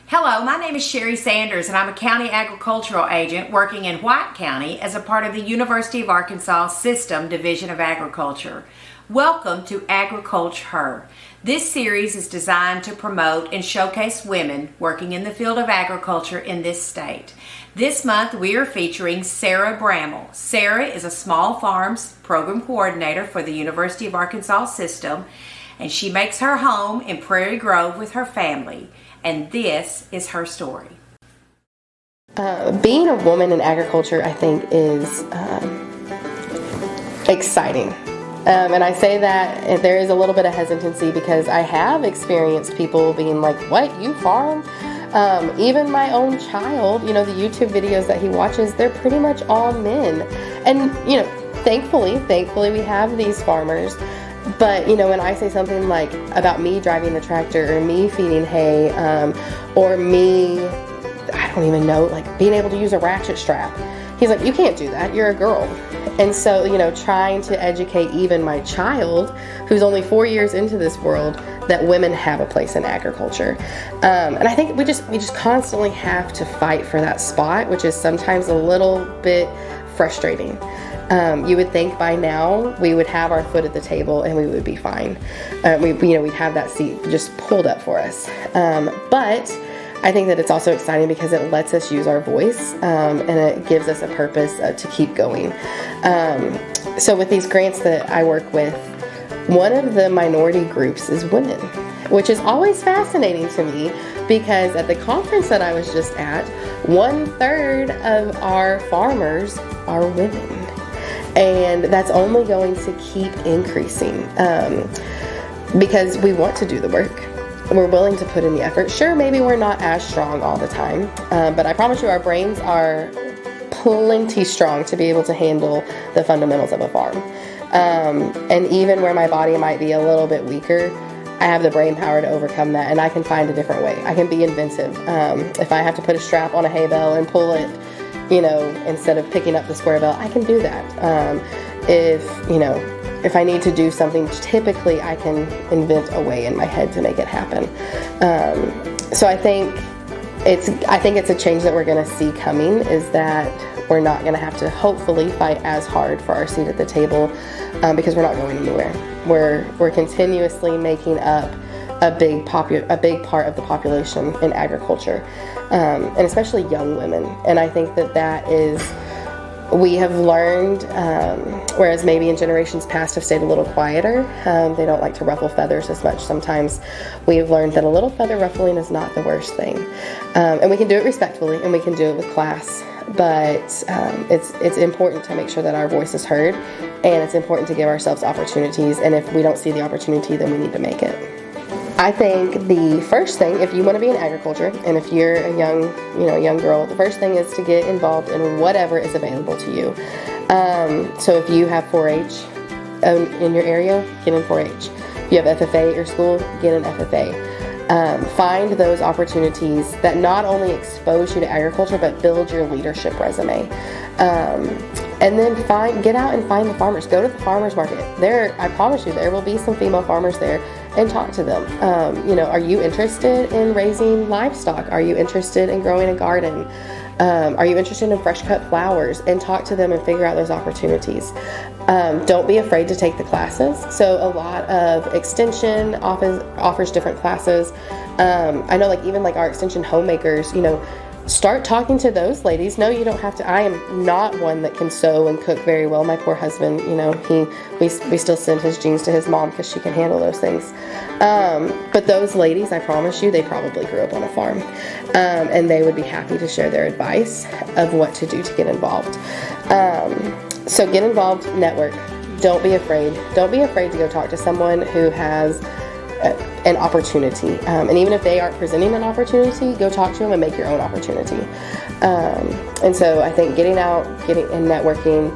Hello, my name is Sherry Sanders, and I'm a county agricultural agent working in White County as a part of the University of Arkansas System Division of Agriculture. Welcome to Agriculture. This series is designed to promote and showcase women working in the field of agriculture in this state. This month we are featuring Sarah Bramall. Sarah is a small farms program coordinator for the University of Arkansas System, and she makes her home in Prairie Grove with her family. And this is her story. Being a woman in agriculture, I think, is exciting. And I say that there is a little bit of hesitancy because I have experienced people being like, "What, you farm?" Even my own child, the YouTube videos that he watches, they're pretty much all men. And, thankfully we have these farmers. But, when I say something like about me driving the tractor or me feeding hay, or me, I don't even know, like being able to use a ratchet strap, he's like, "You can't do that, you're a girl." And so, trying to educate even my child, who's only 4 years into this world, that women have a place in agriculture. And I think we just constantly have to fight for that spot, which is sometimes a little bit frustrating. You would think by now we would have our foot at the table and we would be fine. We'd have that seat just pulled up for us. But I think that it's also exciting because it lets us use our voice, and it gives us a purpose to keep going. So with these grants that I work with, one of the minority groups is women, which is always fascinating to me because at the conference that I was just at, 1/3 of our farmers are women. And that's only going to keep increasing because we want to do the work. We're willing to put in the effort. Sure, maybe we're not as strong all the time, but I promise you our brains are plenty strong to be able to handle the fundamentals of a farm. And even where my body might be a little bit weaker, I have the brain power to overcome that, and I can find a different way. I can be inventive. If I have to put a strap on a hay bale and pull it, instead of picking up the square belt, I can do that. If I need to do something, typically I can invent a way in my head to make it happen. So I think it's a change that we're going to see coming, is that we're not going to have to hopefully fight as hard for our seat at the table, because we're not going anywhere. We're continuously making up a big part of the population in agriculture, and especially young women. And I think that is, we have learned, whereas maybe in generations past have stayed a little quieter, they don't like to ruffle feathers as much. Sometimes we've learned that a little feather ruffling is not the worst thing, and we can do it respectfully and we can do it with class. But it's important to make sure that our voice is heard, and it's important to give ourselves opportunities. And if we don't see the opportunity, then we need to make it. I think the first thing, if you want to be in agriculture, and if you're a young girl, the first thing is to get involved in whatever is available to you. So if you have 4-H in your area, get in 4-H. If you have FFA at your school, get in FFA. Find those opportunities that not only expose you to agriculture, but build your leadership resume. And then get out and find the farmers. Go to the farmers market. I promise you, there will be some female farmers there, and talk to them. Are you interested in raising livestock? Are you interested in growing a garden? Are you interested in fresh cut flowers? And talk to them and figure out those opportunities. Don't be afraid to take the classes. So a lot of extension offers different classes. I know even our extension homemakers, start talking to those ladies. No, you don't have to. I am not one that can sew and cook very well. My poor husband, we still send his jeans to his mom because she can handle those things. But those ladies, I promise you, they probably grew up on a farm. And they would be happy to share their advice of what to do to get involved. So get involved, network. Don't be afraid. Don't be afraid to go talk to someone who has an opportunity, and even if they aren't presenting an opportunity, go talk to them and make your own opportunity. And so I think getting and networking,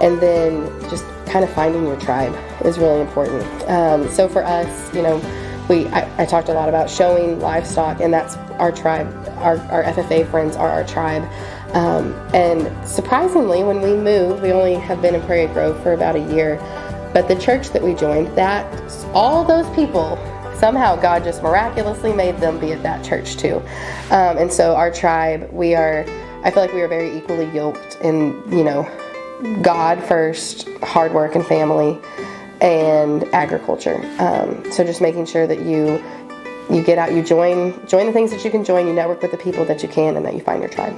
and then just kind of finding your tribe is really important. So for us, I talked a lot about showing livestock, and that's our tribe. Our FFA friends are our tribe. And surprisingly, when we moved, we only have been in Prairie Grove for about a year, but the church that we joined, all those people somehow God just miraculously made them be at that church too. And so our tribe, I feel like we are very equally yoked in, God first, hard work and family, and agriculture. So just making sure that you get out, you join the things that you can join, you network with the people that you can, and that you find your tribe.